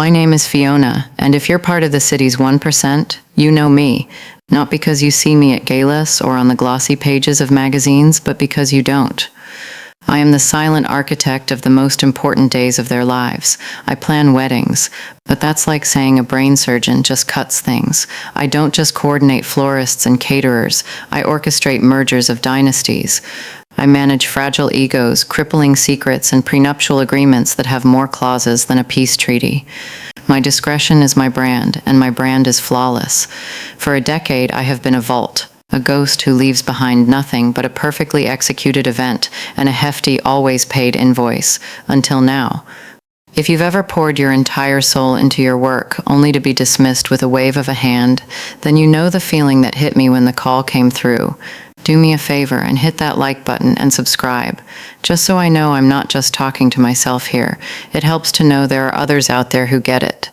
My name is Fiona, and if you're part of the city's 1%, you know me. Not because you see me at galas or on the glossy pages of magazines, but because you don't. I am the silent architect of the most important days of their lives. I plan weddings, but that's like saying a brain surgeon just cuts things. I don't just coordinate florists and caterers, I orchestrate mergers of dynasties. I manage fragile egos, crippling secrets, and prenuptial agreements that have more clauses than a peace treaty. My discretion is my brand, and my brand is flawless. For a decade, I have been a vault, a ghost who leaves behind nothing but a perfectly executed event and a hefty, always paid invoice, until now. If you've ever poured your entire soul into your work, only to be dismissed with a wave of a hand, then you know the feeling that hit me when the call came through. Do me a favor and hit that like button and subscribe, just so I know I'm not just talking to myself here. It helps to know there are others out there who get it.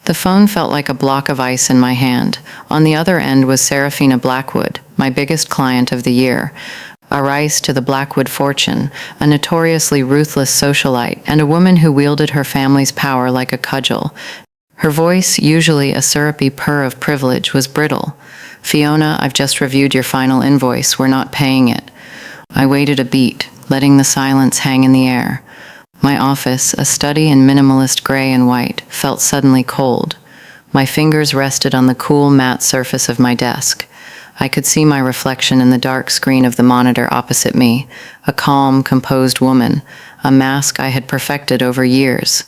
The phone felt like a block of ice in my hand. On the other end was Serafina Blackwood, my biggest client of the year. A rice to the Blackwood fortune, a notoriously ruthless socialite, and a woman who wielded her family's power like a cudgel. Her voice, usually a syrupy purr of privilege, was brittle. "Fiona, I've just reviewed your final invoice. We're not paying it." I waited a beat, letting the silence hang in the air. My office, a study in minimalist gray and white, felt suddenly cold. My fingers rested on the cool, matte surface of my desk. I could see my reflection in the dark screen of the monitor opposite me, a calm, composed woman, a mask I had perfected over years.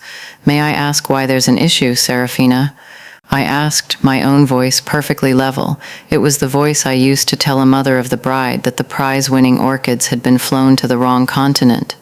"May I ask why there's an issue, Serafina?" I asked, my own voice perfectly level. It was the voice I used to tell a mother of the bride that the prize-winning orchids had been flown to the wrong continent.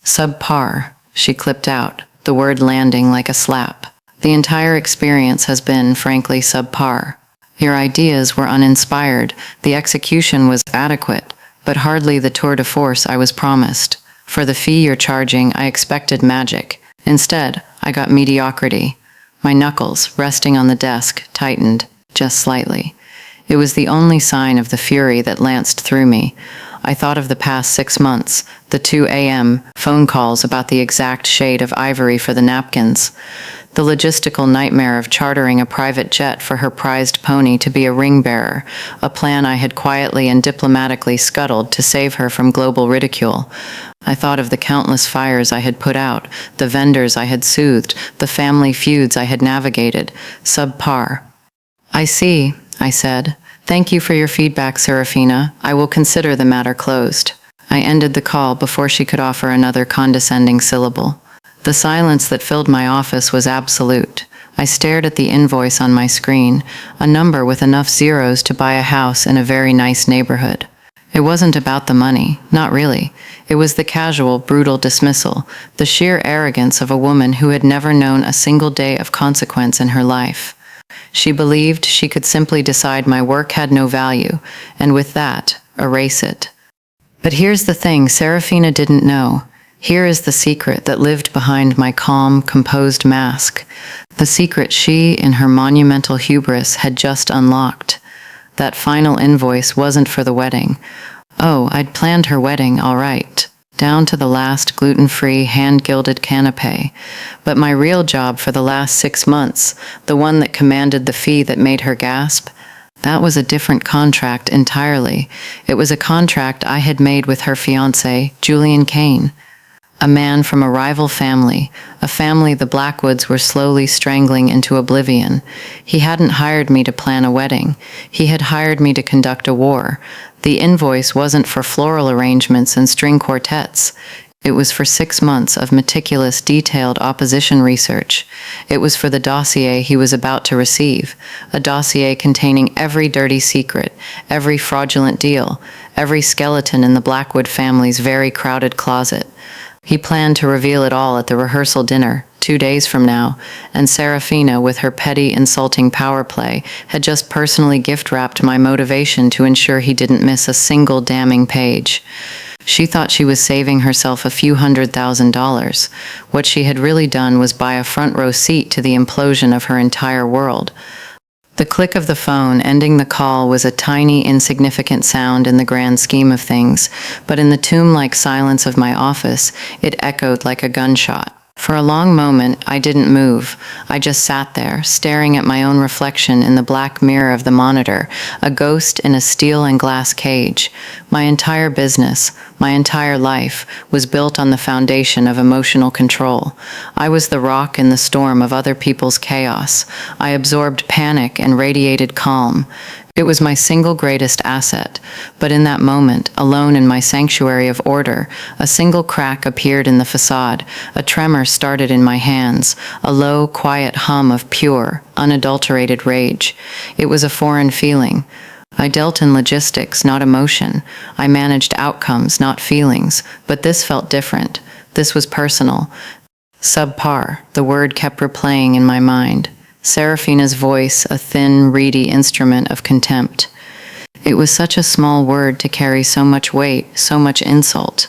"Subpar," she clipped out, the word landing like a slap. "The entire experience has been, frankly, subpar. Your ideas were uninspired, the execution was adequate, but hardly the tour de force I was promised. For the fee you're charging, I expected magic. Instead, I got mediocrity." My knuckles, resting on the desk, tightened, just slightly. It was the only sign of the fury that lanced through me. I thought of the past 6 months, the 2 a.m. phone calls about the exact shade of ivory for the napkins, the logistical nightmare of chartering a private jet for her prized pony to be a ring-bearer, a plan I had quietly and diplomatically scuttled to save her from global ridicule. I thought of the countless fires I had put out, the vendors I had soothed, the family feuds I had navigated. Subpar. "I see," I said. "Thank you for your feedback, Serafina. I will consider the matter closed." I ended the call before she could offer another condescending syllable. The silence that filled my office was absolute. I stared at the invoice on my screen, a number with enough zeros to buy a house in a very nice neighborhood. It wasn't about the money, not really. It was the casual, brutal dismissal, the sheer arrogance of a woman who had never known a single day of consequence in her life. She believed she could simply decide my work had no value, and with that, erase it. But here's the thing Serafina didn't know. Here is the secret that lived behind my calm, composed mask. The secret she, in her monumental hubris, had just unlocked. That final invoice wasn't for the wedding. Oh, I'd planned her wedding, all right, down to the last gluten-free, hand-gilded canapé. But my real job for the last 6 months, the one that commanded the fee that made her gasp, that was a different contract entirely. It was a contract I had made with her fiancé, Julian Kane. A man from a rival family, a family the Blackwoods were slowly strangling into oblivion. He hadn't hired me to plan a wedding. He had hired me to conduct a war. The invoice wasn't for floral arrangements and string quartets. It was for 6 months of meticulous, detailed opposition research. It was for the dossier he was about to receive, a dossier containing every dirty secret, every fraudulent deal, every skeleton in the Blackwood family's very crowded closet. He planned to reveal it all at the rehearsal dinner, 2 days from now, and Serafina, with her petty, insulting power play, had just personally gift-wrapped my motivation to ensure he didn't miss a single damning page. She thought she was saving herself a few $100,000. What she had really done was buy a front-row seat to the implosion of her entire world. The click of the phone ending the call was a tiny, insignificant sound in the grand scheme of things, but in the tomb-like silence of my office, it echoed like a gunshot. For a long moment, I didn't move. I just sat there, staring at my own reflection in the black mirror of the monitor, a ghost in a steel and glass cage. My entire business, my entire life, was built on the foundation of emotional control. I was the rock in the storm of other people's chaos. I absorbed panic and radiated calm. It was my single greatest asset, but in that moment, alone in my sanctuary of order, a single crack appeared in the facade, a tremor started in my hands, a low, quiet hum of pure, unadulterated rage. It was a foreign feeling. I dealt in logistics, not emotion. I managed outcomes, not feelings, but this felt different. This was personal. Subpar, the word kept replaying in my mind. Serafina's voice, a thin, reedy instrument of contempt. It was such a small word to carry so much weight, so much insult.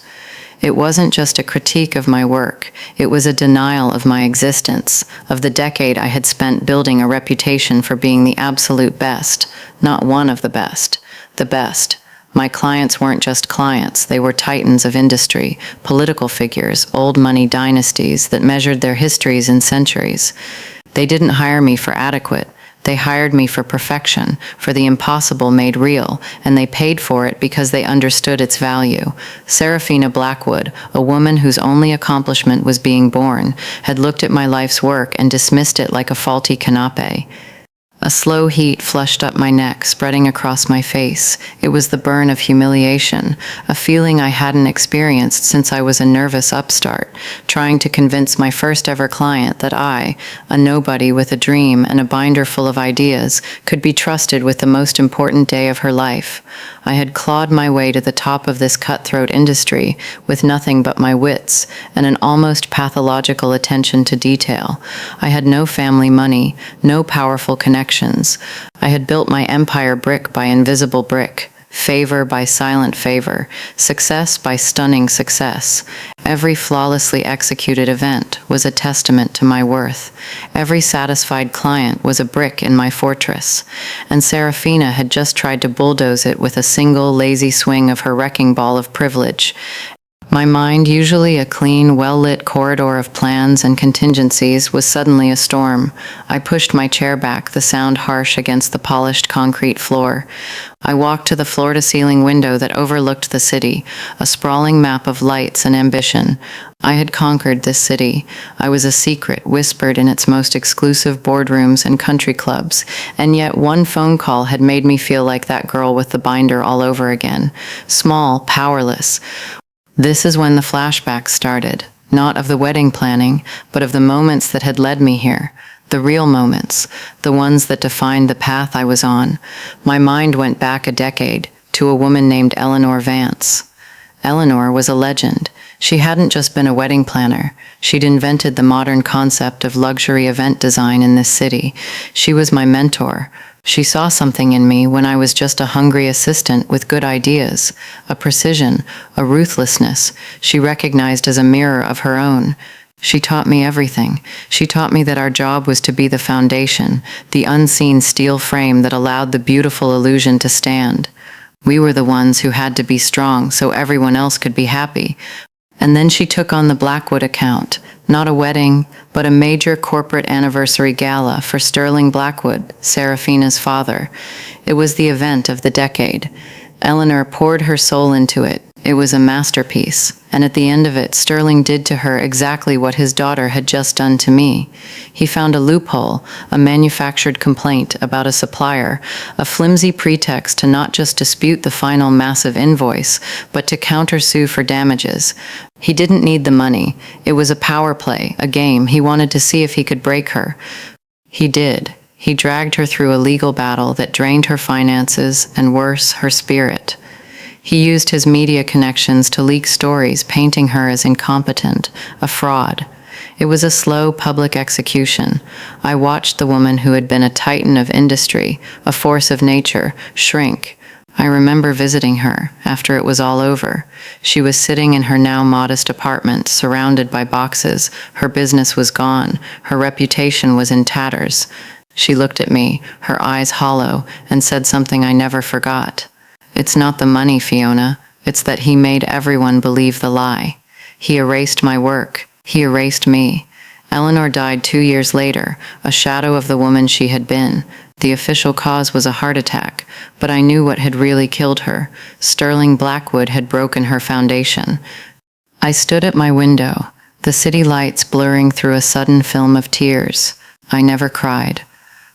It wasn't just a critique of my work. It was a denial of my existence, of the decade I had spent building a reputation for being the absolute best, not one of the best, the best. My clients weren't just clients, they were titans of industry, political figures, old money dynasties that measured their histories in centuries. They didn't hire me for adequate. They hired me for perfection, for the impossible made real, and they paid for it because they understood its value. Serafina Blackwood, a woman whose only accomplishment was being born, had looked at my life's work and dismissed it like a faulty canapé. A slow heat flushed up my neck, spreading across my face. It was the burn of humiliation, a feeling I hadn't experienced since I was a nervous upstart, trying to convince my first ever client that I, a nobody with a dream and a binder full of ideas, could be trusted with the most important day of her life. I had clawed my way to the top of this cutthroat industry with nothing but my wits and an almost pathological attention to detail. I had no family money, no powerful connections. I had built my empire brick by invisible brick, favor by silent favor, success by stunning success. Every flawlessly executed event was a testament to my worth. Every satisfied client was a brick in my fortress. And Serafina had just tried to bulldoze it with a single lazy swing of her wrecking ball of privilege. My mind, usually a clean, well-lit corridor of plans and contingencies, was suddenly a storm. I pushed my chair back, the sound harsh against the polished concrete floor. I walked to the floor-to-ceiling window that overlooked the city, a sprawling map of lights and ambition. I had conquered this city. I was a secret, whispered in its most exclusive boardrooms and country clubs, and yet one phone call had made me feel like that girl with the binder all over again. Small, powerless. This is when the flashbacks started, not of the wedding planning, but of the moments that had led me here, the real moments, the ones that defined the path I was on. My mind went back a decade, to a woman named Eleanor Vance. Eleanor was a legend. She hadn't just been a wedding planner. She'd invented the modern concept of luxury event design in this city. She was my mentor. She saw something in me when I was just a hungry assistant with good ideas, a precision, a ruthlessness she recognized as a mirror of her own. She taught me everything. She taught me that our job was to be the foundation, the unseen steel frame that allowed the beautiful illusion to stand. We were the ones who had to be strong so everyone else could be happy. And then she took on the Blackwood account, not a wedding, but a major corporate anniversary gala for Sterling Blackwood, Serafina's father. It was the event of the decade. Eleanor poured her soul into it. It was a masterpiece, and at the end of it, Sterling did to her exactly what his daughter had just done to me. He found a loophole, a manufactured complaint about a supplier, a flimsy pretext to not just dispute the final massive invoice, but to countersue for damages. He didn't need the money. It was a power play, a game. He wanted to see if he could break her. He did. He dragged her through a legal battle that drained her finances and, worse, her spirit. He used his media connections to leak stories painting her as incompetent, a fraud. It was a slow public execution. I watched the woman who had been a titan of industry, a force of nature, shrink. I remember visiting her after it was all over. She was sitting in her now modest apartment, surrounded by boxes. Her business was gone. Her reputation was in tatters. She looked at me, her eyes hollow, and said something I never forgot. "It's not the money, Fiona. It's that he made everyone believe the lie. He erased my work. He erased me. Eleanor died 2 years later, a shadow of the woman she had been. The official cause was a heart attack, but I knew what had really killed her. Sterling Blackwood had broken her foundation. I stood at my window, the city lights blurring through a sudden film of tears. I never cried.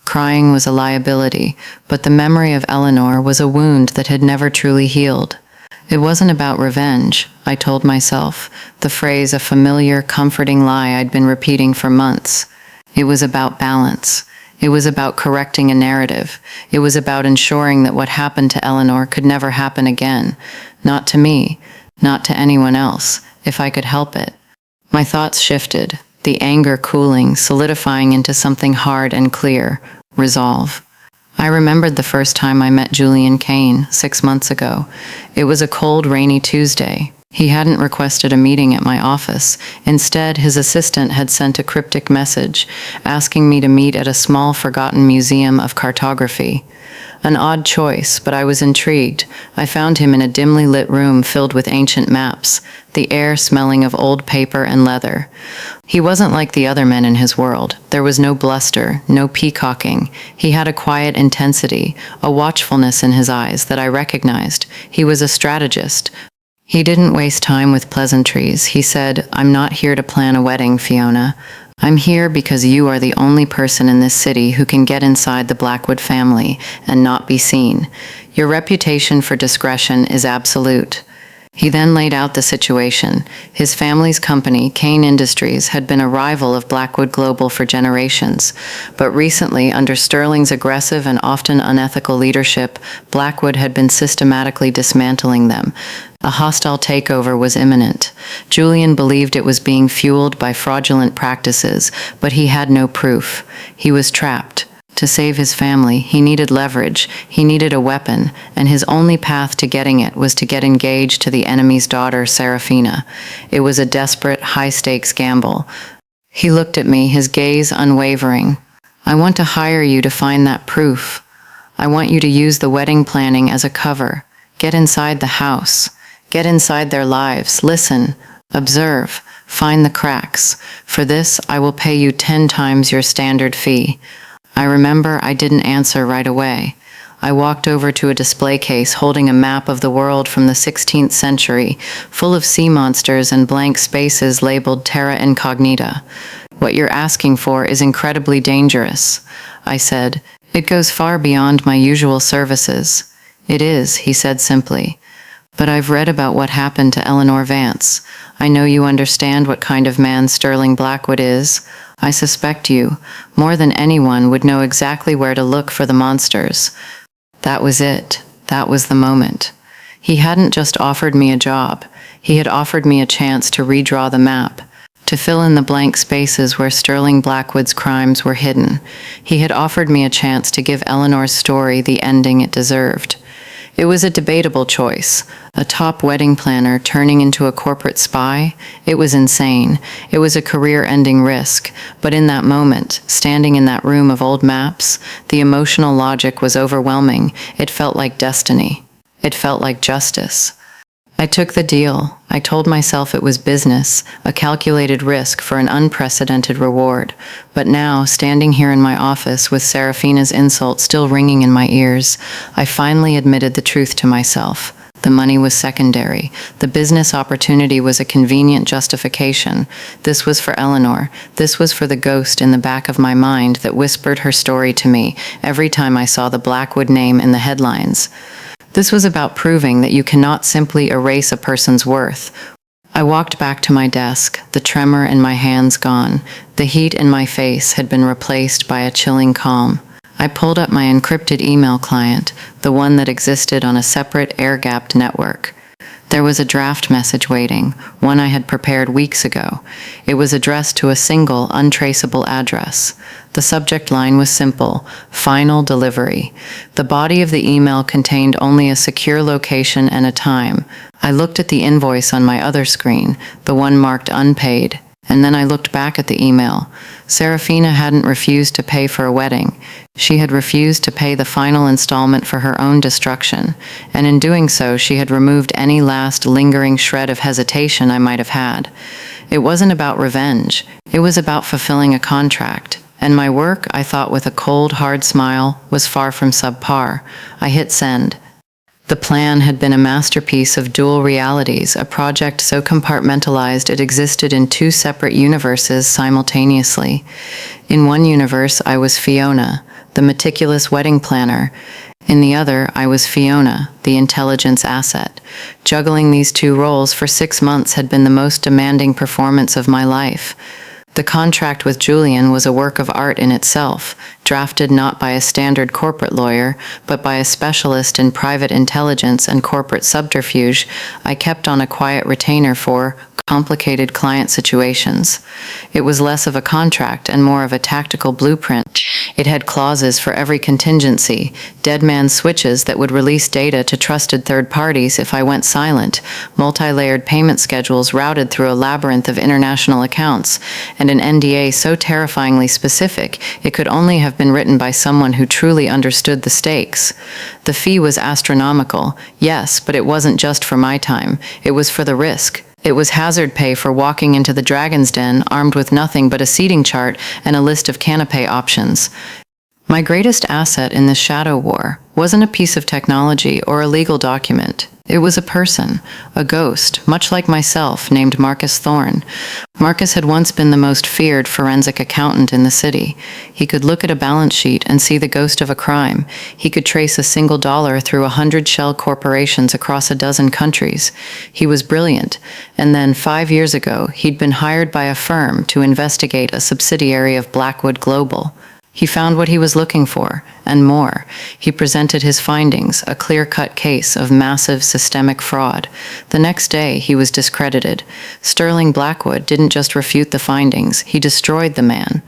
Crying was a liability, but the memory of Eleanor was a wound that had never truly healed. It wasn't about revenge, I told myself, the phrase a familiar, comforting lie I'd been repeating for months. It was about balance. It was about correcting a narrative. It was about ensuring that what happened to Eleanor could never happen again. Not to me, not to anyone else, if I could help it. My thoughts shifted, the anger cooling, solidifying into something hard and clear: resolve. I remembered the first time I met Julian Kane, 6 months ago. It was a cold, rainy Tuesday. He hadn't requested a meeting at my office. Instead, his assistant had sent a cryptic message, asking me to meet at a small, forgotten museum of cartography. An odd choice, but I was intrigued. I found him in a dimly lit room filled with ancient maps, the air smelling of old paper and leather. He wasn't like the other men in his world. There was no bluster, no peacocking. He had a quiet intensity, a watchfulness in his eyes that I recognized. He was a strategist. He didn't waste time with pleasantries. He said, "I'm not here to plan a wedding, Fiona. I'm here because you are the only person in this city who can get inside the Blackwood family and not be seen. Your reputation for discretion is absolute." He then laid out the situation. His family's company, Kane Industries, had been a rival of Blackwood Global for generations, but recently, under Sterling's aggressive and often unethical leadership, Blackwood had been systematically dismantling them. A hostile takeover was imminent. Julian believed it was being fueled by fraudulent practices, but he had no proof. He was trapped. To save his family, he needed leverage, he needed a weapon, and his only path to getting it was to get engaged to the enemy's daughter, Serafina. It was a desperate, high-stakes gamble. He looked at me, his gaze unwavering. "I want to hire you to find that proof. I want you to use the wedding planning as a cover. Get inside the house. Get inside their lives. Listen. Observe. Find the cracks. For this, I will pay you 10 times your standard fee." I remember I didn't answer right away. I walked over to a display case holding a map of the world from the 16th century, full of sea monsters and blank spaces labeled terra incognita. "What you're asking for is incredibly dangerous," I said. "It goes far beyond my usual services." "It is," he said simply. "But I've read about what happened to Eleanor Vance. I know you understand what kind of man Sterling Blackwood is. I suspect you, more than anyone, would know exactly where to look for the monsters." That was it. That was the moment. He hadn't just offered me a job. He had offered me a chance to redraw the map, to fill in the blank spaces where Sterling Blackwood's crimes were hidden. He had offered me a chance to give Eleanor's story the ending it deserved. It was a debatable choice. A top wedding planner turning into a corporate spy? It was insane. It was a career-ending risk. But in that moment, standing in that room of old maps, the emotional logic was overwhelming. It felt like destiny. It felt like justice. I took the deal. I told myself it was business, a calculated risk for an unprecedented reward. But now, standing here in my office with Serafina's insult still ringing in my ears, I finally admitted the truth to myself. The money was secondary. The business opportunity was a convenient justification. This was for Eleanor. This was for the ghost in the back of my mind that whispered her story to me every time I saw the Blackwood name in the headlines. This was about proving that you cannot simply erase a person's worth. I walked back to my desk, the tremor in my hands gone. The heat in my face had been replaced by a chilling calm. I pulled up my encrypted email client, the one that existed on a separate air-gapped network. There was a draft message waiting, one I had prepared weeks ago. It was addressed to a single, untraceable address. The subject line was simple: final delivery. The body of the email contained only a secure location and a time. I looked at the invoice on my other screen, the one marked unpaid, and then I looked back at the email. Serafina hadn't refused to pay for a wedding. She had refused to pay the final installment for her own destruction, and in doing so she had removed any last lingering shred of hesitation I might have had. It wasn't about revenge. It was about fulfilling a contract. And my work, I thought with a cold, hard smile, was far from subpar. I hit send. The plan had been a masterpiece of dual realities, a project so compartmentalized it existed in two separate universes simultaneously. In one universe, I was Fiona, the meticulous wedding planner. In the other, I was Fiona, the intelligence asset. Juggling these two roles for 6 months had been the most demanding performance of my life. The contract with Julian was a work of art in itself, drafted not by a standard corporate lawyer, but by a specialist in private intelligence and corporate subterfuge I kept on a quiet retainer for complicated client situations. It was less of a contract and more of a tactical blueprint. It had clauses for every contingency, dead man switches that would release data to trusted third parties if I went silent, multi-layered payment schedules routed through a labyrinth of international accounts, and an NDA so terrifyingly specific it could only have been written by someone who truly understood the stakes. The fee was astronomical, yes, but it wasn't just for my time. It was for the risk. It was hazard pay for walking into the Dragon's Den armed with nothing but a seating chart and a list of canapé options. My greatest asset in this shadow war wasn't a piece of technology or a legal document. It was a person, a ghost, much like myself, named Marcus Thorne. Marcus had once been the most feared forensic accountant in the city. He could look at a balance sheet and see the ghost of a crime. He could trace a single dollar through 100 shell corporations across a dozen countries. He was brilliant. And then 5 years ago, he'd been hired by a firm to investigate a subsidiary of Blackwood Global. He found what he was looking for, and more. He presented his findings, a clear-cut case of massive systemic fraud. The next day, he was discredited. Sterling Blackwood didn't just refute the findings, he destroyed the man.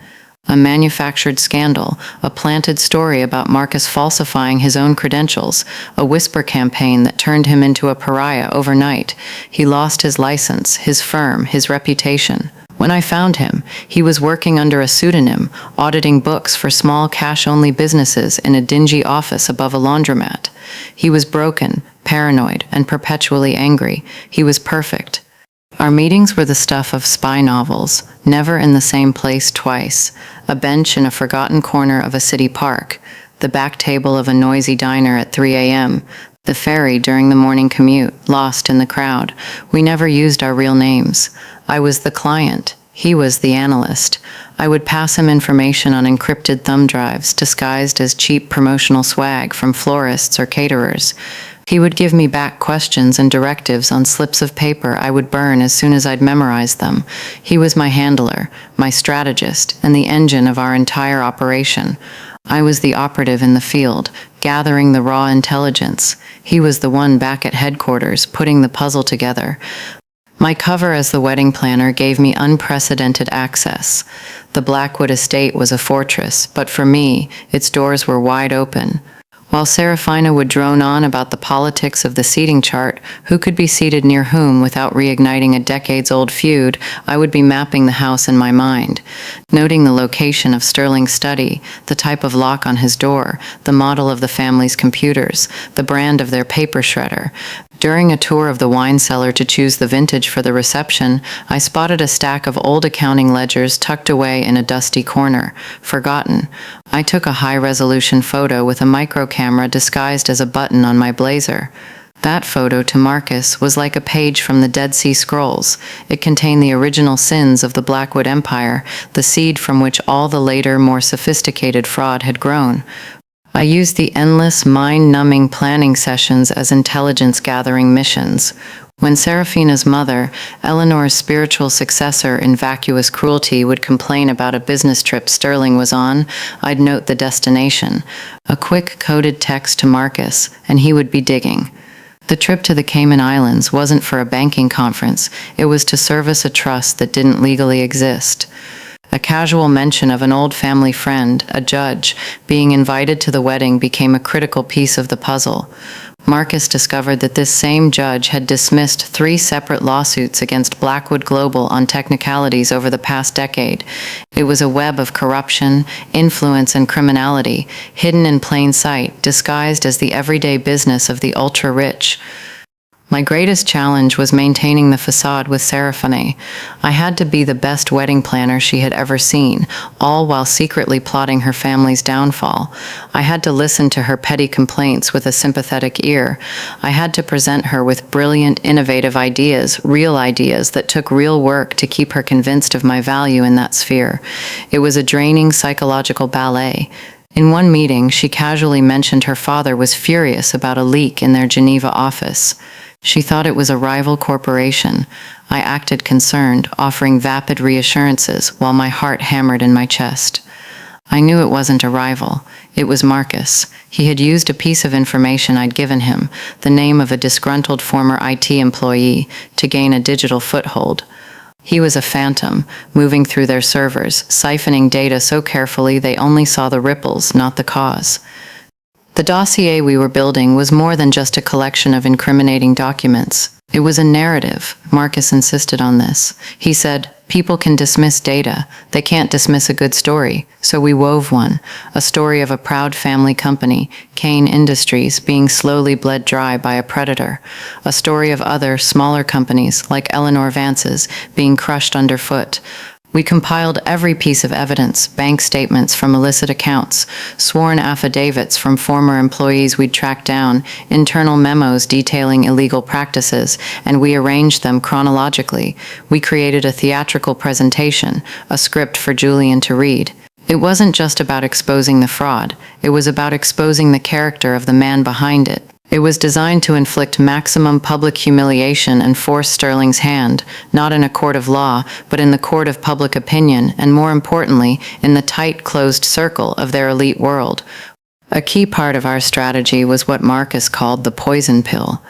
A manufactured scandal, a planted story about Marcus falsifying his own credentials, a whisper campaign that turned him into a pariah overnight. He lost his license, his firm, his reputation. When I found him, he was working under a pseudonym, auditing books for small cash-only businesses in a dingy office above a laundromat. He was broken, paranoid, and perpetually angry. He was perfect. Our meetings were the stuff of spy novels, never in the same place twice. A bench in a forgotten corner of a city park, the back table of a noisy diner at 3 a.m., the ferry during the morning commute, lost in the crowd. We never used our real names. I was the client. He was the analyst. I would pass him information on encrypted thumb drives, disguised as cheap promotional swag from florists or caterers. He would give me back questions and directives on slips of paper I would burn as soon as I'd memorized them. He was my handler, my strategist, and the engine of our entire operation. I was the operative in the field, gathering the raw intelligence. He was the one back at headquarters, putting the puzzle together. My cover as the wedding planner gave me unprecedented access. The Blackwood estate was a fortress, but for me, its doors were wide open. While Serafina would drone on about the politics of the seating chart, who could be seated near whom without reigniting a decades-old feud, I would be mapping the house in my mind, noting the location of Sterling's study, the type of lock on his door, the model of the family's computers, the brand of their paper shredder. During a tour of the wine cellar to choose the vintage for the reception, I spotted a stack of old accounting ledgers tucked away in a dusty corner, forgotten. I took a high-resolution photo with a micro camera disguised as a button on my blazer. That photo to Marcus was like a page from the Dead Sea Scrolls. It contained the original sins of the Blackwood Empire, the seed from which all the later, more sophisticated fraud had grown. I used the endless, mind-numbing planning sessions as intelligence-gathering missions. When Serafina's mother, Eleanor's spiritual successor in vacuous cruelty, would complain about a business trip Sterling was on, I'd note the destination. A quick coded text to Marcus, and he would be digging. The trip to the Cayman Islands wasn't for a banking conference. It was to service a trust that didn't legally exist. A casual mention of an old family friend, a judge, being invited to the wedding became a critical piece of the puzzle. Marcus discovered that this same judge had dismissed 3 separate lawsuits against Blackwood Global on technicalities over the past decade. It was a web of corruption, influence, and criminality, hidden in plain sight, disguised as the everyday business of the ultra-rich. My greatest challenge was maintaining the facade with Seraphine. I had to be the best wedding planner she had ever seen, all while secretly plotting her family's downfall. I had to listen to her petty complaints with a sympathetic ear. I had to present her with brilliant, innovative ideas, real ideas that took real work to keep her convinced of my value in that sphere. It was a draining psychological ballet. In one meeting, she casually mentioned her father was furious about a leak in their Geneva office. She thought it was a rival corporation. I acted concerned, offering vapid reassurances while my heart hammered in my chest. I knew it wasn't a rival. It was Marcus. He had used a piece of information I'd given him, the name of a disgruntled former IT employee, to gain a digital foothold. He was a phantom, moving through their servers, siphoning data so carefully they only saw the ripples, not the cause. The dossier we were building was more than just a collection of incriminating documents. It was a narrative. Marcus insisted on this. He said, "People can dismiss data. They can't dismiss a good story." So we wove one, a story of a proud family company, Kane Industries, being slowly bled dry by a predator. A story of other, smaller companies, like Eleanor Vance's, being crushed underfoot. We compiled every piece of evidence, bank statements from illicit accounts, sworn affidavits from former employees we'd tracked down, internal memos detailing illegal practices, and we arranged them chronologically. We created a theatrical presentation, a script for Julian to read. It wasn't just about exposing the fraud, it was about exposing the character of the man behind it. It was designed to inflict maximum public humiliation and force Sterling's hand, not in a court of law, but in the court of public opinion, and more importantly, in the tight, closed circle of their elite world. A key part of our strategy was what Marcus called the poison pill.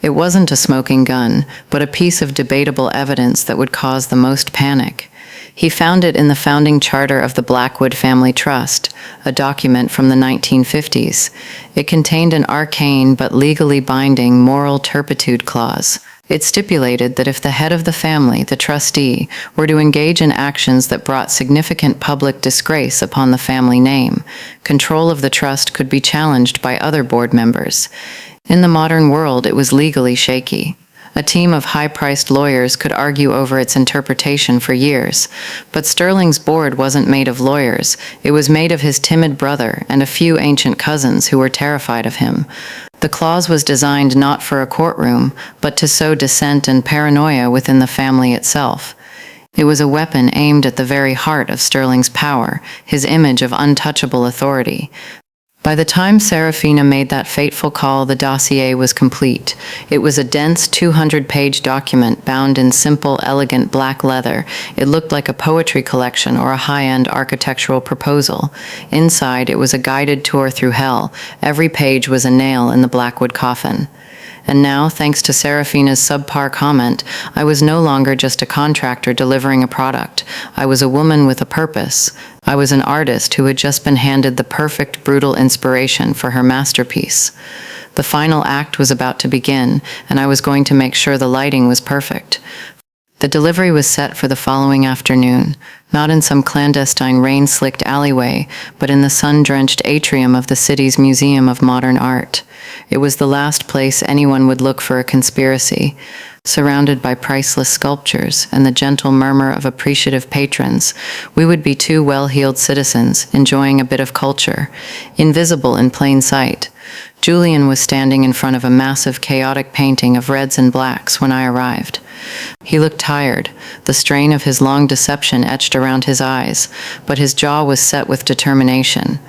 It wasn't a smoking gun, but a piece of debatable evidence that would cause the most panic. He found it in the founding charter of the Blackwood Family Trust, a document from the 1950s. It contained an arcane but legally binding moral turpitude clause. It stipulated that if the head of the family, the trustee, were to engage in actions that brought significant public disgrace upon the family name, control of the trust could be challenged by other board members. In the modern world, it was legally shaky. A team of high-priced lawyers could argue over its interpretation for years, but Sterling's board wasn't made of lawyers. It was made of his timid brother and a few ancient cousins who were terrified of him. The clause was designed not for a courtroom, but to sow dissent and paranoia within the family itself. It was a weapon aimed at the very heart of Sterling's power, his image of untouchable authority. By the time Serafina made that fateful call, the dossier was complete. It was a dense 200-page document bound in simple, elegant black leather. It looked like a poetry collection or a high-end architectural proposal. Inside, it was a guided tour through hell. Every page was a nail in the Blackwood coffin. And now, thanks to Serafina's Subpar comment, I was no longer just a contractor delivering a product. I was a woman with a purpose. I was an artist who had just been handed the perfect, brutal inspiration for her masterpiece. The final act was about to begin, and I was going to make sure the lighting was perfect. The delivery was set for the following afternoon, not in some clandestine rain-slicked alleyway, but in the sun-drenched atrium of the city's Museum of Modern Art. It was the last place anyone would look for a conspiracy. Surrounded by priceless sculptures and the gentle murmur of appreciative patrons, we would be two well-heeled citizens enjoying a bit of culture, invisible in plain sight. Julian was standing in front of a massive, chaotic painting of reds and blacks when I arrived. He looked tired, the strain of his long deception etched around his eyes, but his jaw was set with determination.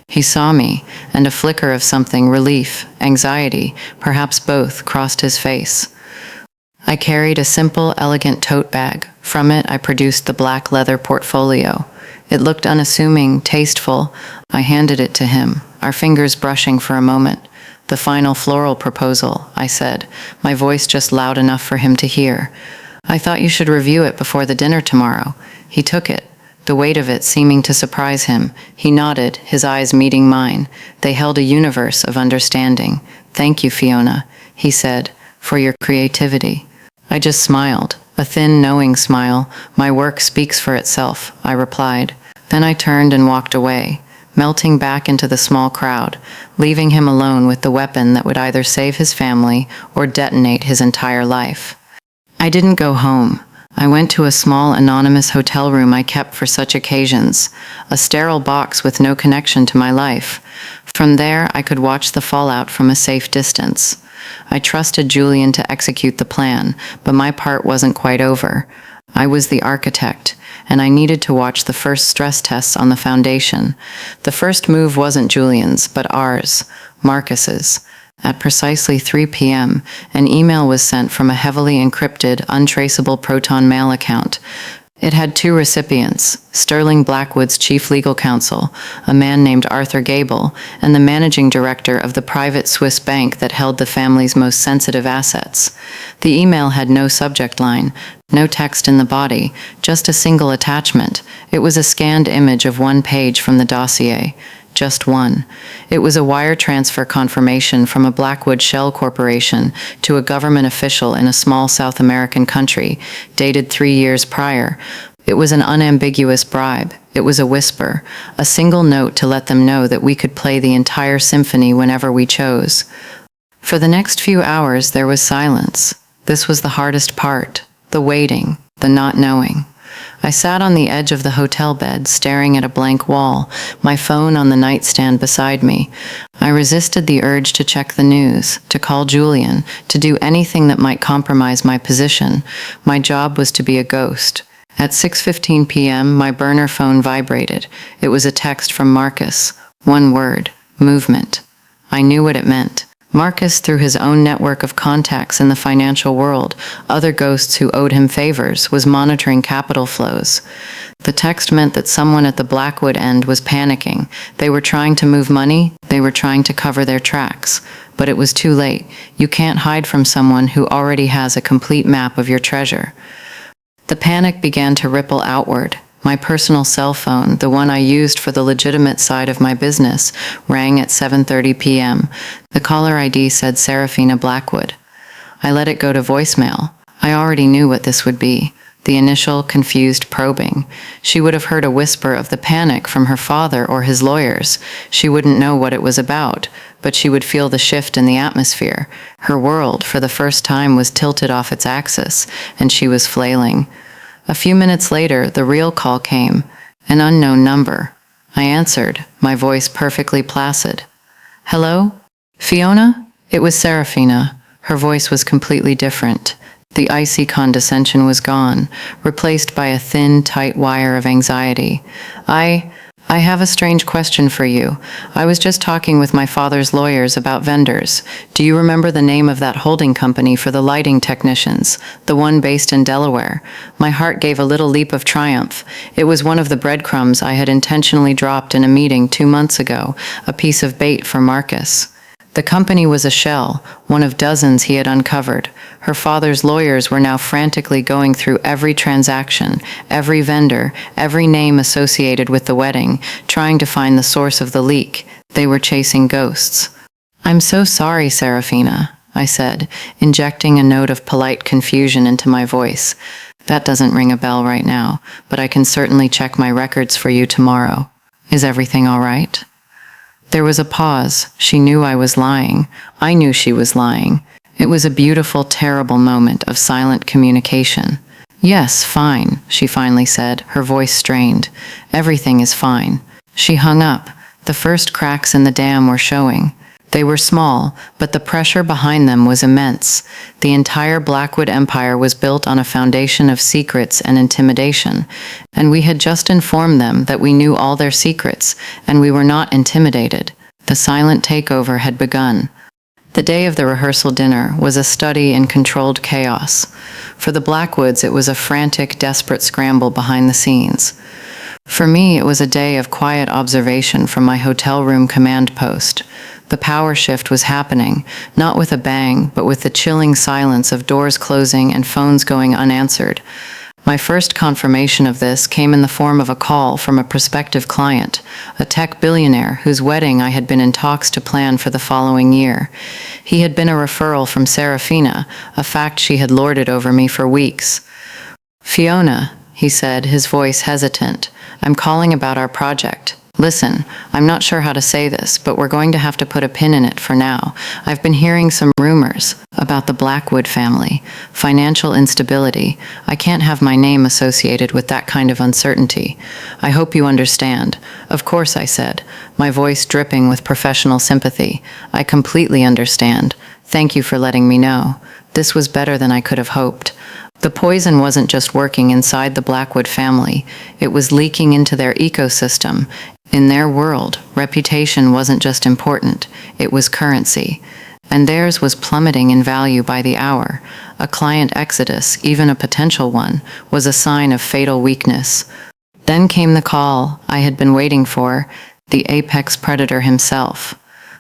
He saw me, and a flicker of something, relief, anxiety, perhaps both, crossed his face. I carried a simple, elegant tote bag. From it, I produced the black leather portfolio. It looked unassuming, tasteful. I handed it to him, our fingers brushing for a moment. "The final floral proposal," I said, my voice just loud enough for him to hear. "I thought you should review it before the dinner tomorrow." He took it, the weight of it seeming to surprise him. He nodded, his eyes meeting mine. They held a universe of understanding. "Thank you, Fiona," he said, "for your creativity." I just smiled, a thin, knowing smile. "My work speaks for itself," I replied. Then I turned and walked away. melting back into the small crowd, leaving him alone with the weapon that would either save his family or detonate his entire life. I didn't go home. I went to a small anonymous hotel room I kept for such occasions, a sterile box with no connection to my life. From there, I could watch the fallout from a safe distance. I trusted Julian to execute the plan, but my part wasn't quite over. I was the architect, and I needed to watch the first stress tests on the foundation. The first move wasn't Julian's, but ours, Marcus's. At precisely 3 p.m., an email was sent from a heavily encrypted, untraceable Proton Mail account. It had two recipients, Sterling Blackwood's chief legal counsel, a man named Arthur Gable, and the managing director of the private Swiss bank that held the family's most sensitive assets. The email had no subject line, no text in the body, just a single attachment. It was a scanned image of one page from the dossier. Just one. It was a wire transfer confirmation from a Blackwood shell corporation to a government official in a small South American country, dated 3 years prior. It was an unambiguous bribe. It was a whisper, a single note to let them know that we could play the entire symphony whenever we chose. For the next few hours, there was silence. This was the hardest part, the waiting, the not knowing. I sat on the edge of the hotel bed, staring at a blank wall, my phone on the nightstand beside me. I resisted the urge to check the news, to call Julian, to do anything that might compromise my position. My job was to be a ghost. At 6:15 p.m., my burner phone vibrated. It was a text from Marcus. One word: movement. I knew what it meant. Marcus, through his own network of contacts in the financial world, other ghosts who owed him favors, was monitoring capital flows. The text meant that someone at the Blackwood end was panicking. They were trying to move money, they were trying to cover their tracks. But it was too late. You can't hide from someone who already has a complete map of your treasure. The panic began to ripple outward. My personal cell phone, the one I used for the legitimate side of my business, rang at 7:30 p.m. The caller ID said Serafina Blackwood. I let it go to voicemail. I already knew what this would be. The initial, confused probing. She would have heard a whisper of the panic from her father or his lawyers. She wouldn't know what it was about, but she would feel the shift in the atmosphere. Her world, for the first time, was tilted off its axis, and she was flailing. A few minutes later, the real call came, an unknown number. I answered, my voice perfectly placid. Hello? Fiona? It was Serafina. Her voice was completely different. The icy condescension was gone, replaced by a thin, tight wire of anxiety. I have a strange question for you. I was just talking with my father's lawyers about vendors. Do you remember the name of that holding company for the lighting technicians, the one based in Delaware? My heart gave a little leap of triumph. It was one of the breadcrumbs I had intentionally dropped in a meeting 2 months ago, a piece of bait for Marcus. The company was a shell, one of dozens he had uncovered. Her father's lawyers were now frantically going through every transaction, every vendor, every name associated with the wedding, trying to find the source of the leak. They were chasing ghosts. I'm so sorry, Serafina, I said, injecting a note of polite confusion into my voice. That doesn't ring a bell right now, but I can certainly check my records for you tomorrow. Is everything all right? There was a pause. She knew I was lying. I knew she was lying. It was a beautiful, terrible moment of silent communication. Yes, fine, she finally said, her voice strained. Everything is fine. She hung up. The first cracks in the dam were showing. They were small, but the pressure behind them was immense. The entire Blackwood empire was built on a foundation of secrets and intimidation, and we had just informed them that we knew all their secrets, and we were not intimidated. The silent takeover had begun. The day of the rehearsal dinner was a study in controlled chaos. For the Blackwoods, it was a frantic, desperate scramble behind the scenes. For me, it was a day of quiet observation from my hotel room command post. The power shift was happening, not with a bang, but with the chilling silence of doors closing and phones going unanswered. My first confirmation of this came in the form of a call from a prospective client, a tech billionaire whose wedding I had been in talks to plan for the following year. He had been a referral from Serafina, a fact she had lorded over me for weeks. Fiona, he said, his voice hesitant, I'm calling about our project. Listen, I'm not sure how to say this, but we're going to have to put a pin in it for now. I've been hearing some rumors about the Blackwood family, financial instability. I can't have my name associated with that kind of uncertainty. I hope you understand. Of course, I said, my voice dripping with professional sympathy. I completely understand. Thank you for letting me know. This was better than I could have hoped. The poison wasn't just working inside the Blackwood family. It was leaking into their ecosystem. In their world, reputation wasn't just important, it was currency. And theirs was plummeting in value by the hour. A client exodus, even a potential one, was a sign of fatal weakness. Then came the call I had been waiting for, the apex predator himself.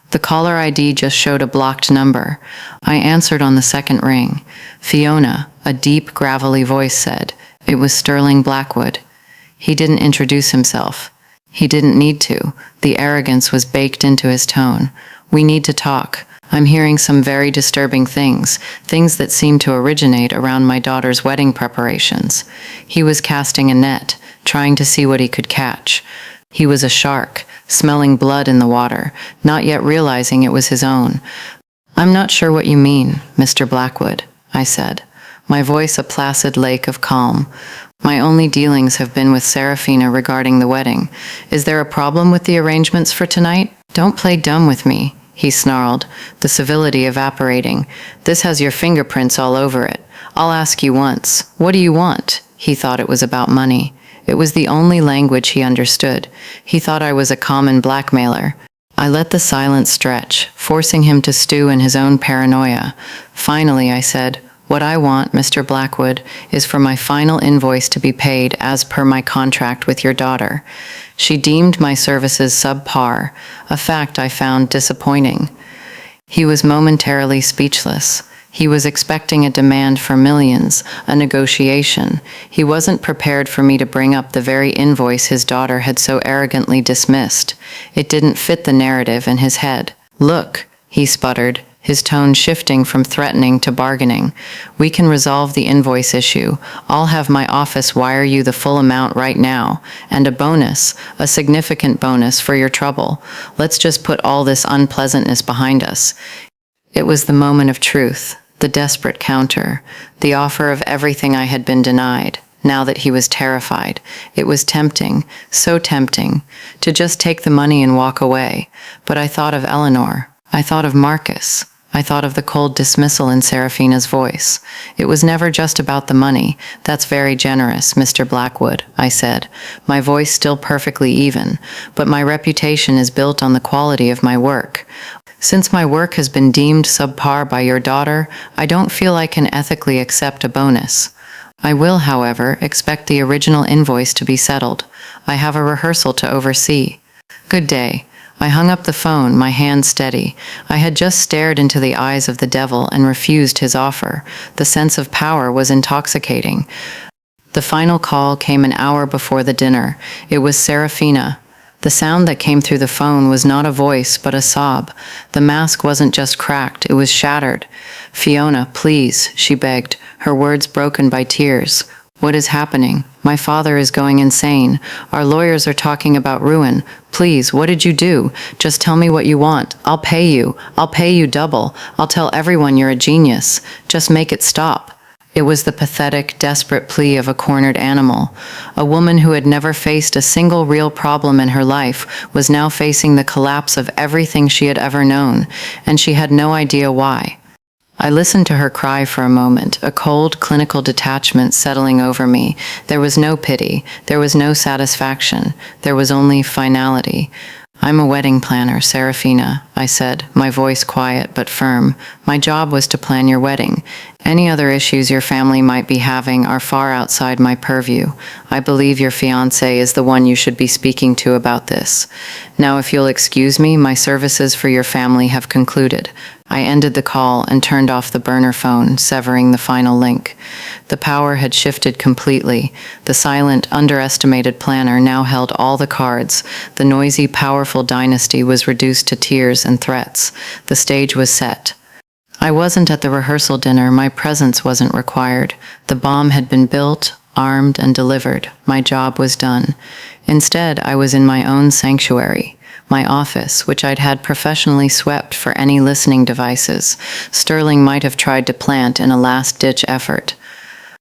The caller ID just showed a blocked number. I answered on the second ring. Fiona, a deep, gravelly voice said. It was Sterling Blackwood. He didn't introduce himself. He didn't need to. The arrogance was baked into his tone. We need to talk. I'm hearing some very disturbing things that seem to originate around my daughter's wedding preparations. He was casting a net, trying to see what he could catch. He was a shark, smelling blood in the water, not yet realizing it was his own. I'm not sure what you mean, Mr. Blackwood, I said, my voice a placid lake of calm. My only dealings have been with Serafina regarding the wedding. Is there a problem with the arrangements for tonight? Don't play dumb with me, he snarled, the civility evaporating. This has your fingerprints all over it. I'll ask you once. What do you want? He thought it was about money. It was the only language he understood. He thought I was a common blackmailer. I let the silence stretch, forcing him to stew in his own paranoia. Finally, I said, what I want, Mr. Blackwood, is for my final invoice to be paid as per my contract with your daughter. She deemed my services subpar, a fact I found disappointing. He was momentarily speechless. He was expecting a demand for millions, a negotiation. He wasn't prepared for me to bring up the very invoice his daughter had so arrogantly dismissed. It didn't fit the narrative in his head. Look, he sputtered, his tone shifting from threatening to bargaining. We can resolve the invoice issue. I'll have my office wire you the full amount right now, and a bonus, a significant bonus for your trouble. Let's just put all this unpleasantness behind us. It was the moment of truth, the desperate counter, the offer of everything I had been denied. Now that he was terrified, it was tempting, so tempting, to just take the money and walk away. But I thought of Eleanor. I thought of Marcus. I thought of the cold dismissal in Serafina's voice. It was never just about the money. That's very generous, Mr. Blackwood, I said, my voice still perfectly even, but my reputation is built on the quality of my work. Since my work has been deemed subpar by your daughter, I don't feel I can ethically accept a bonus. I will, however, expect the original invoice to be settled. I have a rehearsal to oversee. Good day. I hung up the phone, my hand steady. I had just stared into the eyes of the devil and refused his offer. The sense of power was intoxicating. The final call came an hour before the dinner. It was Serafina. The sound that came through the phone was not a voice, but a sob. The mask wasn't just cracked, it was shattered. Fiona, please, she begged, her words broken by tears. What is happening? My father is going insane. Our lawyers are talking about ruin. Please, what did you do? Just tell me what you want. I'll pay you. I'll pay you double. I'll tell everyone you're a genius. Just make it stop. It was the pathetic, desperate plea of a cornered animal. A woman who had never faced a single real problem in her life was now facing the collapse of everything she had ever known, and she had no idea why. I listened to her cry for a moment, a cold, clinical detachment settling over me. There was no pity. There was no satisfaction. There was only finality. I'm a wedding planner, Serafina, I said, my voice quiet but firm. My job was to plan your wedding. Any other issues your family might be having are far outside my purview. I believe your fiancé is the one you should be speaking to about this. Now, if you'll excuse me, my services for your family have concluded. I ended the call and turned off the burner phone, severing the final link. The power had shifted completely. The silent, underestimated planner now held all the cards. The noisy, powerful dynasty was reduced to tears and threats. The stage was set. I wasn't at the rehearsal dinner. My presence wasn't required. The bomb had been built, armed, and delivered. My job was done. Instead, I was in my own sanctuary, my office, which I'd had professionally swept for any listening devices Sterling might have tried to plant in a last-ditch effort.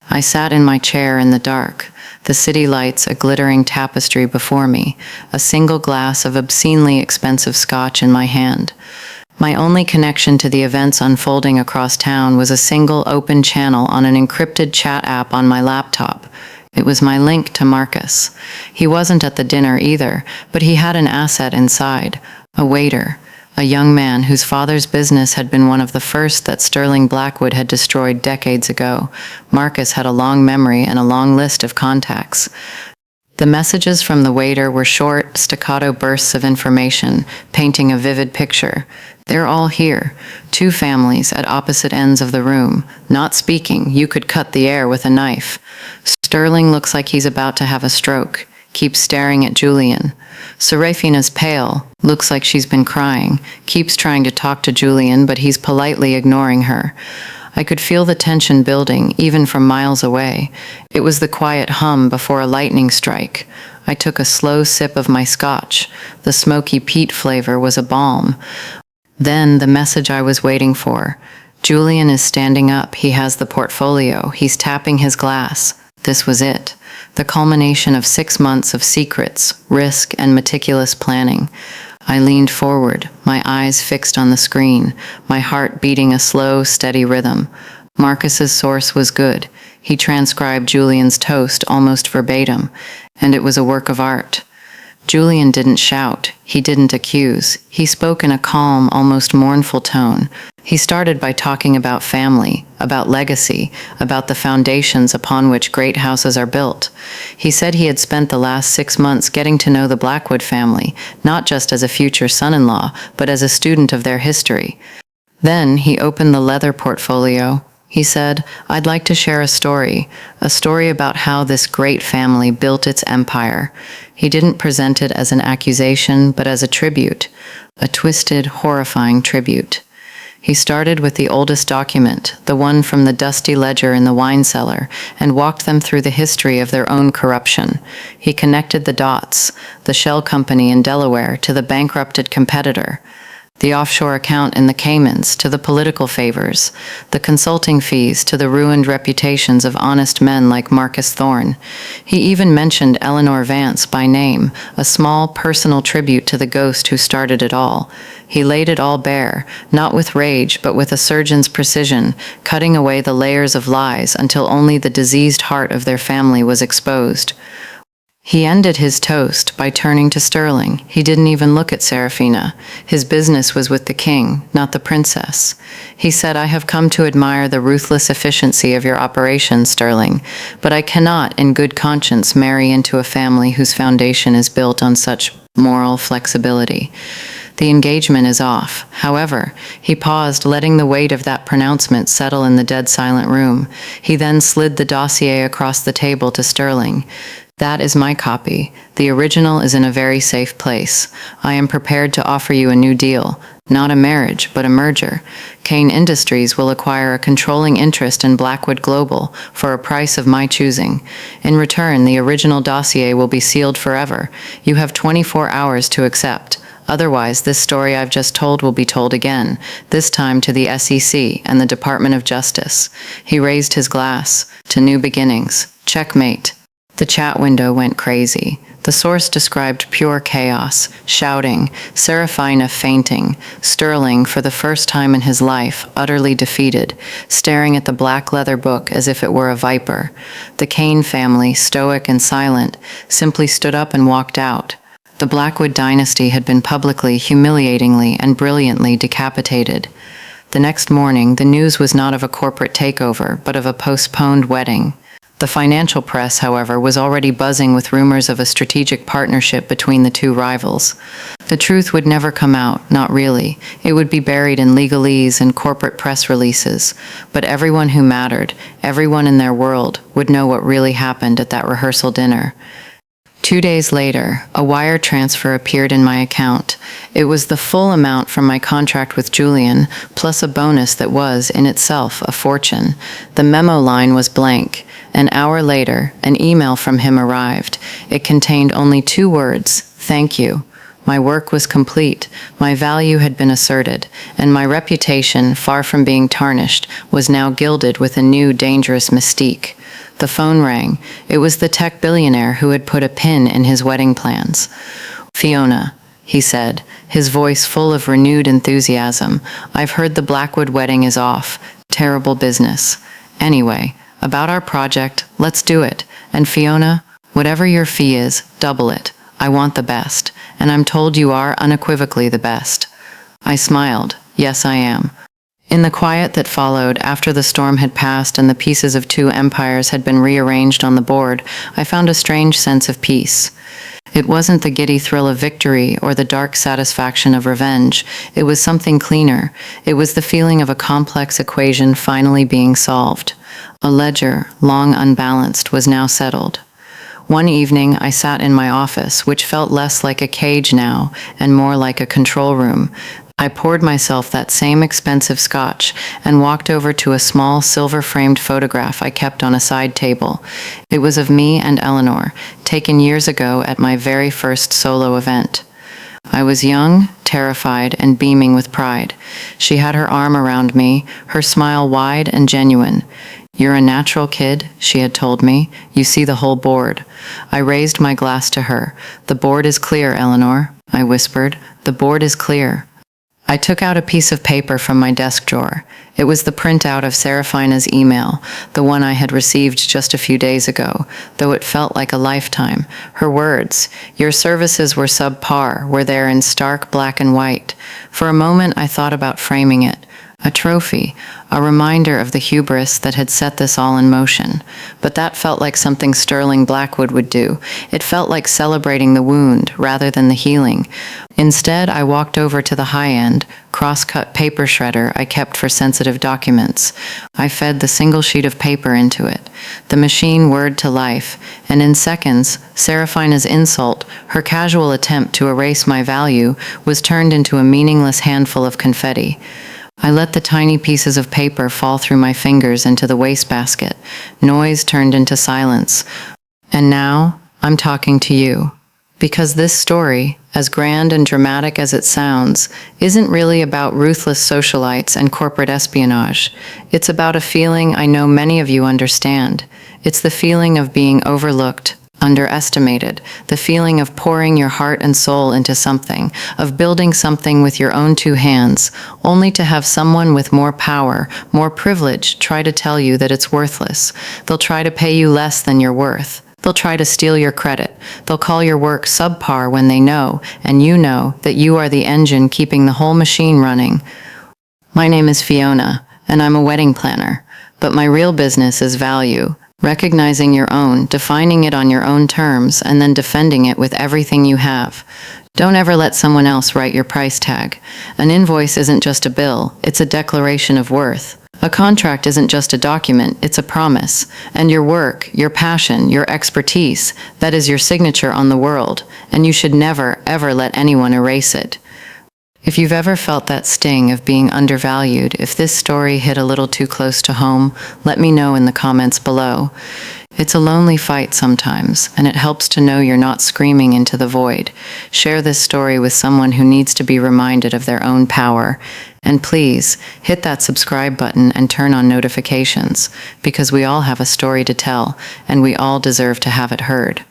I sat in my chair in the dark, the city lights a glittering tapestry before me, a single glass of obscenely expensive scotch in my hand. My only connection to the events unfolding across town was a single open channel on an encrypted chat app on my laptop. It was my link to Marcus. He wasn't at the dinner either, but he had an asset inside, a waiter, a young man whose father's business had been one of the first that Sterling Blackwood had destroyed decades ago. Marcus had a long memory and a long list of contacts. The messages from the waiter were short, staccato bursts of information, painting a vivid picture. They're all here, two families at opposite ends of the room, not speaking. You could cut the air with a knife. Sterling looks like he's about to have a stroke, keeps staring at Julian. Serafina's pale, looks like she's been crying, keeps trying to talk to Julian, but he's politely ignoring her. I could feel the tension building, even from miles away. It was the quiet hum before a lightning strike. I took a slow sip of my scotch. The smoky peat flavor was a balm. Then the message I was waiting for. Julian is standing up. He has the portfolio. He's tapping his glass. This was it. The culmination of 6 months of secrets, risk, and meticulous planning. I leaned forward, my eyes fixed on the screen, my heart beating a slow, steady rhythm. Marcus's source was good. He transcribed Julian's toast almost verbatim, and it was a work of art. Julian didn't shout. He didn't accuse. He spoke in a calm, almost mournful tone. He started by talking about family, about legacy, about the foundations upon which great houses are built. He said he had spent the last 6 months getting to know the Blackwood family, not just as a future son-in-law, but as a student of their history. Then he opened the leather portfolio. He said, "I'd like to share a story about how this great family built its empire." He didn't present it as an accusation, but as a tribute, a twisted, horrifying tribute. He started with the oldest document, the one from the dusty ledger in the wine cellar, and walked them through the history of their own corruption. He connected the dots, the shell company in Delaware to the bankrupted competitor, the offshore account in the Caymans to the political favors, the consulting fees to the ruined reputations of honest men like Marcus Thorne. He even mentioned Eleanor Vance by name, a small personal tribute to the ghost who started it all. He laid it all bare, not with rage but with a surgeon's precision, cutting away the layers of lies until only the diseased heart of their family was exposed. He ended his toast by turning to Sterling. He didn't even look at Serafina. His business was with the king, not the princess. He said, "I have come to admire the ruthless efficiency of your operation, Sterling, but I cannot, in good conscience, marry into a family whose foundation is built on such moral flexibility. The engagement is off." However, he paused, letting the weight of that pronouncement settle in the dead silent room. He then slid the dossier across the table to Sterling. "That is my copy. The original is in a very safe place. I am prepared to offer you a new deal. Not a marriage, but a merger. Kane Industries will acquire a controlling interest in Blackwood Global for a price of my choosing. In return, the original dossier will be sealed forever. You have 24 hours to accept. Otherwise, this story I've just told will be told again, this time to the SEC and the Department of Justice." He raised his glass. "To new beginnings. Checkmate." The chat window went crazy. The source described pure chaos, shouting, Serafina fainting, Sterling, for the first time in his life, utterly defeated, staring at the black leather book as if it were a viper. The Kane family, stoic and silent, simply stood up and walked out. The Blackwood dynasty had been publicly, humiliatingly, and brilliantly decapitated. The next morning, the news was not of a corporate takeover, but of a postponed wedding. The financial press, however, was already buzzing with rumors of a strategic partnership between the two rivals. The truth would never come out, not really. It would be buried in legalese and corporate press releases. But everyone who mattered, everyone in their world, would know what really happened at that rehearsal dinner. 2 days later, a wire transfer appeared in my account. It was the full amount from my contract with Julian, plus a bonus that was, in itself, a fortune. The memo line was blank. An hour later, an email from him arrived. It contained only 2 words: "Thank you." My work was complete, my value had been asserted, and my reputation, far from being tarnished, was now gilded with a new, dangerous mystique. The phone rang. It was the tech billionaire who had put a pin in his wedding plans. "Fiona," he said, his voice full of renewed enthusiasm, "I've heard the Blackwood wedding is off. Terrible business. Anyway, about our project, let's do it. And Fiona, whatever your fee is, double it. I want the best, and I'm told you are unequivocally the best." I smiled. Yes, I am. In the quiet that followed, after the storm had passed and the pieces of 2 empires had been rearranged on the board, I found a strange sense of peace. It wasn't the giddy thrill of victory or the dark satisfaction of revenge. It was something cleaner. It was the feeling of a complex equation finally being solved. A ledger, long unbalanced, was now settled. One evening, I sat in my office, which felt less like a cage now and more like a control room. I poured myself that same expensive scotch and walked over to a small silver-framed photograph I kept on a side table. It was of me and Eleanor, taken years ago at my very first solo event. I was young, terrified, and beaming with pride. She had her arm around me, her smile wide and genuine. "You're a natural kid," she had told me. "You see the whole board." I raised my glass to her. "The board is clear, Eleanor," I whispered. "The board is clear." I took out a piece of paper from my desk drawer. It was the printout of Serafina's email, the one I had received just a few days ago, though it felt like a lifetime. Her words, "Your services were subpar," were there in stark black and white. For a moment I thought about framing it. A trophy, a reminder of the hubris that had set this all in motion. But that felt like something Sterling Blackwood would do. It felt like celebrating the wound rather than the healing. Instead, I walked over to the high-end, cross-cut paper shredder I kept for sensitive documents. I fed the single sheet of paper into it. The machine whirred to life, and in seconds, Serafina's insult, her casual attempt to erase my value, was turned into a meaningless handful of confetti. I let the tiny pieces of paper fall through my fingers into the wastebasket. Noise turned into silence. And now, I'm talking to you. Because this story, as grand and dramatic as it sounds, isn't really about ruthless socialites and corporate espionage. It's about a feeling I know many of you understand. It's the feeling of being overlooked, underestimated, the feeling of pouring your heart and soul into something, of building something with your own 2 hands, only to have someone with more power, more privilege try to tell you that it's worthless. They'll try to pay you less than you're worth. They'll try to steal your credit. They'll call your work subpar when they know, and you know, that you are the engine keeping the whole machine running. My name is Fiona, and I'm a wedding planner, but my real business is value. Recognizing your own, defining it on your own terms, and then defending it with everything you have. Don't ever let someone else write your price tag. An invoice isn't just a bill, it's a declaration of worth. A contract isn't just a document, it's a promise. And your work, your passion, your expertise, that is your signature on the world, and you should never, ever let anyone erase it. If you've ever felt that sting of being undervalued, if this story hit a little too close to home, let me know in the comments below. It's a lonely fight sometimes, and it helps to know you're not screaming into the void. Share this story with someone who needs to be reminded of their own power. And please, hit that subscribe button and turn on notifications, because we all have a story to tell, and we all deserve to have it heard.